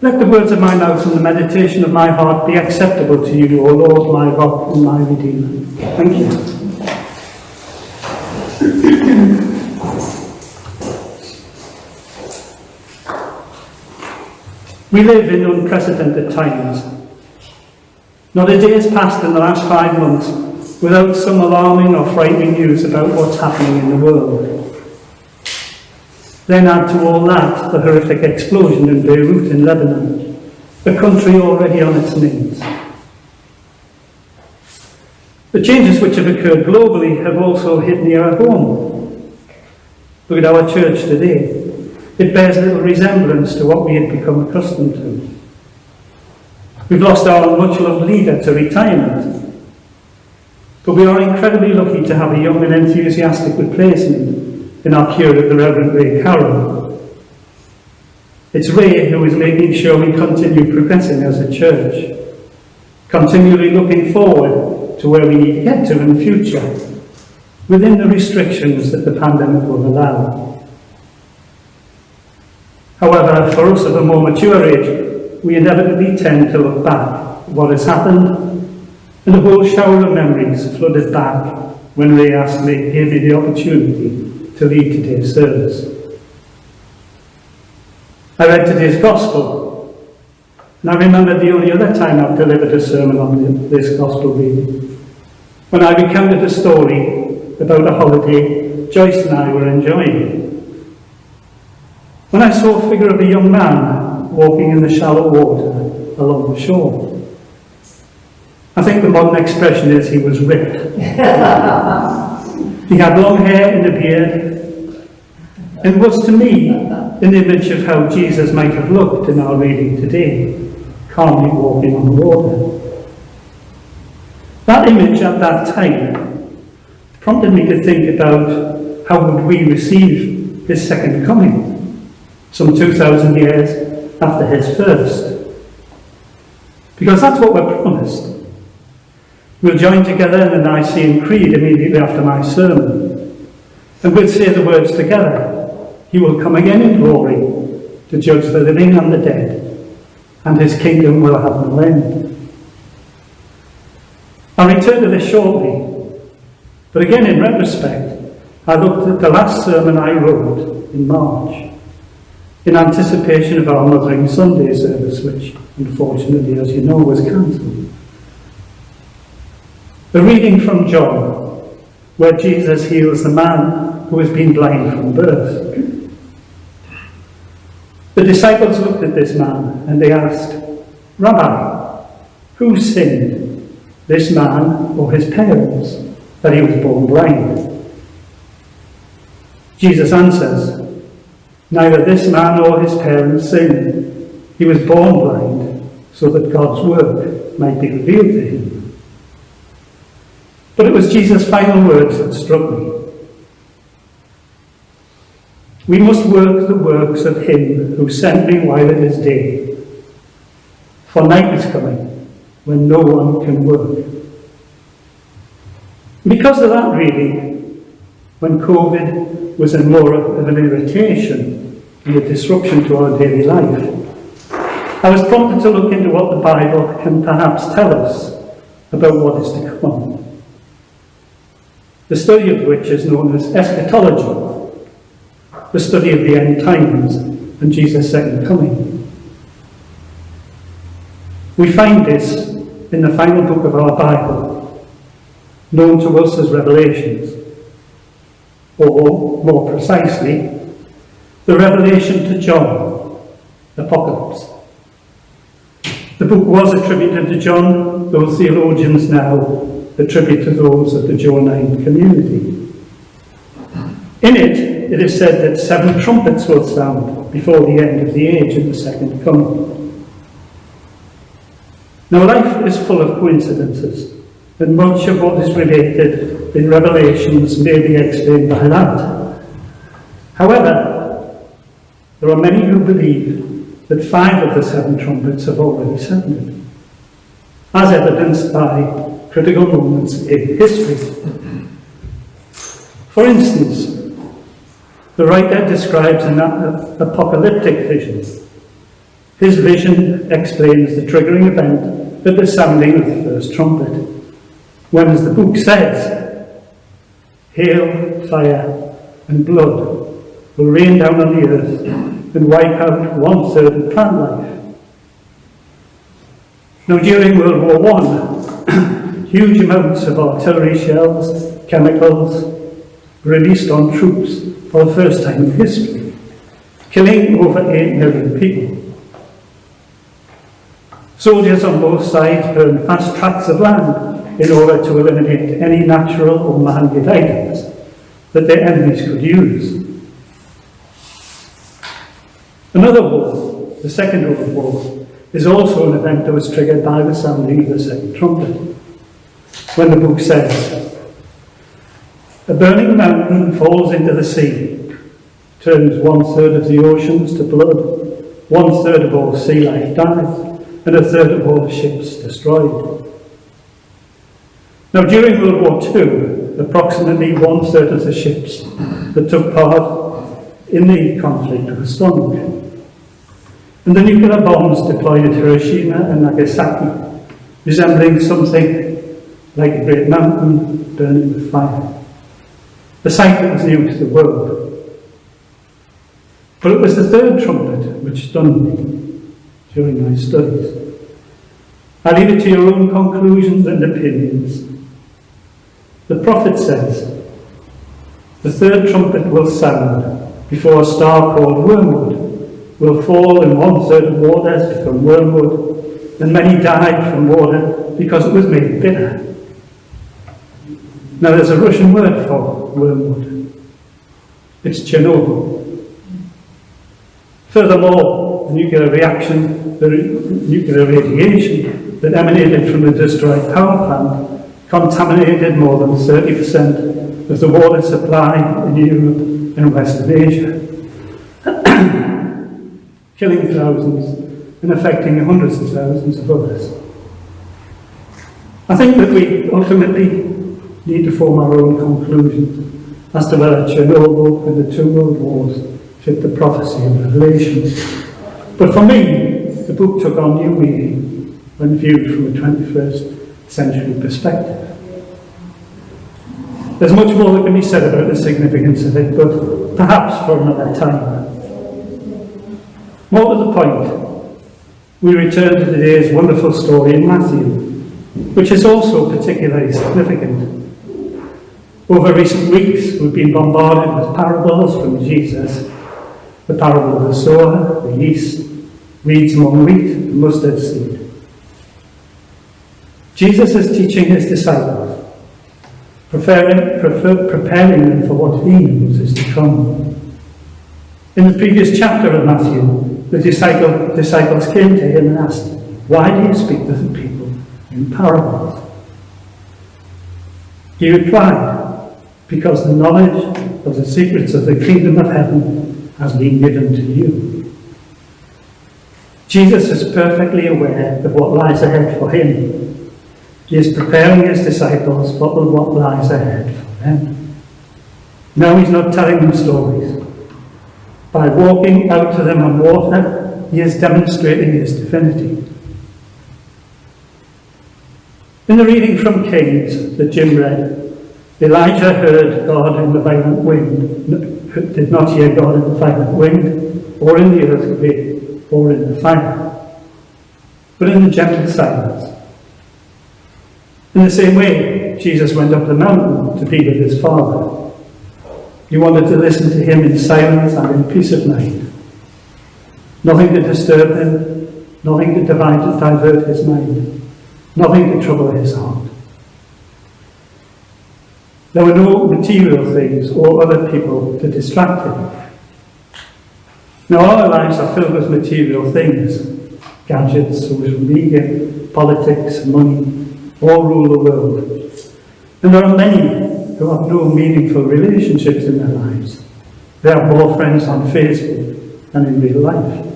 Let the words of my mouth and the meditation of my heart be acceptable to you, O Lord, my rock and my redeemer. Thank you. We live in unprecedented times. Not a day has passed in the last 5 months without some alarming or frightening news about what's happening in the world. Then add to all that the horrific explosion in Beirut in Lebanon, a country already on its knees. The changes which have occurred globally have also hit near home. Look at our church today. It bears little resemblance to what we had become accustomed to. We've lost our much-loved leader to retirement, but we are incredibly lucky to have a young and enthusiastic replacement in our cure of the Reverend Ray Carroll. It's Ray who is making sure we continue progressing as a church, continually looking forward to where we need to get to in the future, within the restrictions that the pandemic will allow. However, for us of a more mature age, we inevitably tend to look back at what has happened, and a whole shower of memories flooded back when Ray gave me the opportunity to lead today's service. I read today's Gospel, and I remember the only other time I've delivered a sermon on this Gospel reading, when I recounted a story about a holiday Joyce and I were enjoying. When I saw a figure of a young man walking in the shallow water along the shore. I think the modern expression is he was ripped. He had long hair and a beard, and was to me an image of how Jesus might have looked in our reading today, calmly walking on the water. That image at that time prompted me to think about how would we receive his second coming, some 2,000 years after his first. Because that's what we're promised. We'll join together in the Nicene Creed immediately after my sermon, and we'll say the words together. He will come again in glory to judge the living and the dead, and his kingdom will have no end. I'll return to this shortly, but again in retrospect, I looked at the last sermon I wrote in March, in anticipation of our Mothering Sunday service, which unfortunately, as you know, was cancelled. A reading from John, where Jesus heals the man who has been blind from birth. The disciples looked at this man and they asked, "Rabbi, who sinned, this man or his parents, that he was born blind?" Jesus answers, "Neither this man or his parents sinned. He was born blind so that God's work might be revealed to him." But it was Jesus' final words that struck me. We must work the works of him who sent me while it is day. For night is coming when no one can work. Because of that, really, when COVID was in more of an irritation and a disruption to our daily life, I was prompted to look into what the Bible can perhaps tell us about what is to come. The study of which is known as eschatology, the study of the end times and Jesus' second coming. We find this in the final book of our Bible, known to us as Revelations, or more precisely, the revelation to John, Apocalypse. The book was attributed to John, though theologians now attribute to those of the Johannine community. In it, it is said that 7 trumpets will sound before the end of the age of the second coming. Now, life is full of coincidences, and much of what is related in Revelations may be explained by that. However, there are many who believe that 5 of the 7 trumpets have already sounded, as evidenced by critical moments in history. For instance, the writer describes an apocalyptic vision. His vision explains the triggering event at the sounding of the first trumpet, when, as the book says, hail, fire, and blood will rain down on the earth and wipe out 1/3 of plant life. Now, during World War I, huge amounts of artillery shells, chemicals, were released on troops for the first time in history, killing over 8 million people. Soldiers on both sides burned vast tracts of land in order to eliminate any natural or man-made items that their enemies could use. Another war, the Second World War, is also an event that was triggered by the sounding of the second trumpet, when the book says, a burning mountain falls into the sea, turns 1/3 of the oceans to blood, 1/3 of all sea life dies, and 1/3 of all the ships destroyed. Now, during World War II, approximately 1/3 of the ships that took part in the conflict were sunk. And the nuclear bombs deployed at Hiroshima and Nagasaki, resembling something like a great mountain burning with fire. A sight that was new to the world. But it was the third trumpet which stunned me during my studies. I leave it to your own conclusions and opinions. The prophet says, the third trumpet will sound before a star called wormwood will fall, and 1/3 of waters become wormwood, and many died from water because it was made bitter. Now, there's a Russian word for wormwood. It's Chernobyl. Furthermore, the nuclear reaction, the nuclear radiation that emanated from the destroyed power plant contaminated more than 30% of the water supply in Europe and Western Asia, killing thousands and affecting hundreds of thousands of others. I think that we ultimately need to form our own conclusions as to whether Chernobyl and the two world wars fit the prophecy of Revelation. But for me, the book took on new meaning when viewed from a 21st century perspective. There's much more that can be said about the significance of it, but perhaps for another time. More to the point, we return to today's wonderful story in Matthew, which is also particularly significant. Over recent weeks, we've been bombarded with parables from Jesus. The parable of the sower, the yeast, weeds among wheat, the mustard seed. Jesus is teaching his disciples, preparing them for what he knows is to come. In the previous chapter of Matthew, the disciples came to him and asked, why do you speak to the people in parables? He replied, because the knowledge of the secrets of the kingdom of heaven has been given to you. Jesus is perfectly aware of what lies ahead for him. He is preparing his disciples for what lies ahead for them. Now he's not telling them stories. By walking out to them on water, he is demonstrating his divinity. In the reading from Kings that Jim read, Elijah heard God in the violent wind, did not hear God in the violent wind, or in the earthquake, or in the fire, but in the gentle silence. In the same way, Jesus went up the mountain to be with his Father. He wanted to listen to him in silence and in peace of mind. Nothing to disturb him, nothing to divert his mind, nothing to trouble his heart. There were no material things or other people to distract him. Now, our lives are filled with material things. Gadgets, social media, politics, money, all rule the world. And there are many who have no meaningful relationships in their lives. They have more friends on Facebook than in real life.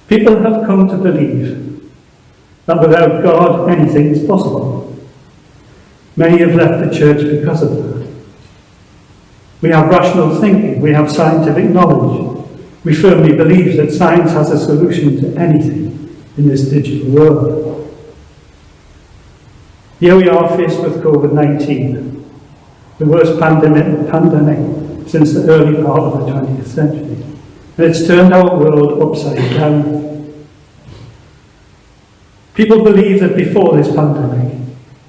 People have come to believe that without God anything is possible. Many have left the church because of that. We have rational thinking, we have scientific knowledge, We firmly believe that science has a solution to anything in this digital world. Here we are faced with COVID-19, the worst pandemic since the early part of the 20th century. And it's turned our world upside down. People believe that before this pandemic,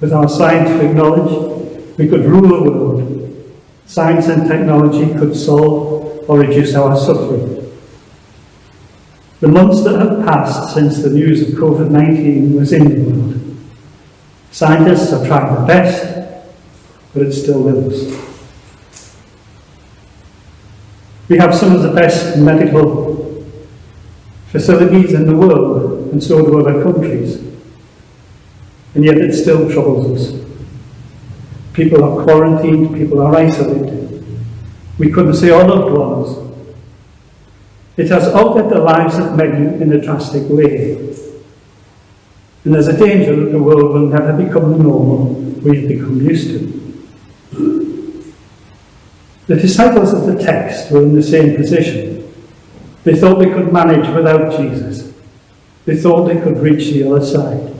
with our scientific knowledge, we could rule the world. Science and technology could solve or reduce our suffering. The months that have passed since the news of COVID-19 was in the world, scientists have tried their best, but it's still with us. We have some of the best medical facilities in the world, and so do other countries. And yet it still troubles us. People are quarantined, people are isolated. We couldn't see our loved ones. It has altered the lives of many in a drastic way. And there's a danger that the world will never become the normal we've become used to. The disciples of the text were in the same position. They thought they could manage without Jesus. They thought they could reach the other side.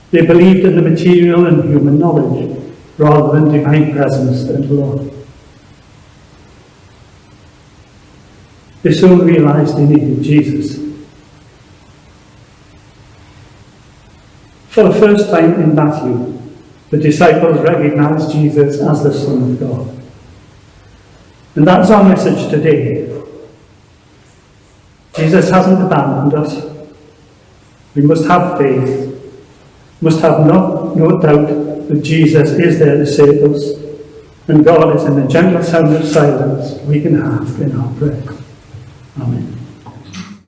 They believed in the material and human knowledge rather than divine presence and love. They soon realized they needed Jesus. For the first time in Matthew, the disciples recognized Jesus as the Son of God. And that's our message today. Jesus hasn't abandoned us. We must have faith. Must have no doubt that Jesus is there to save us. And God is in the gentle sound of silence we can have in our prayer. Amen.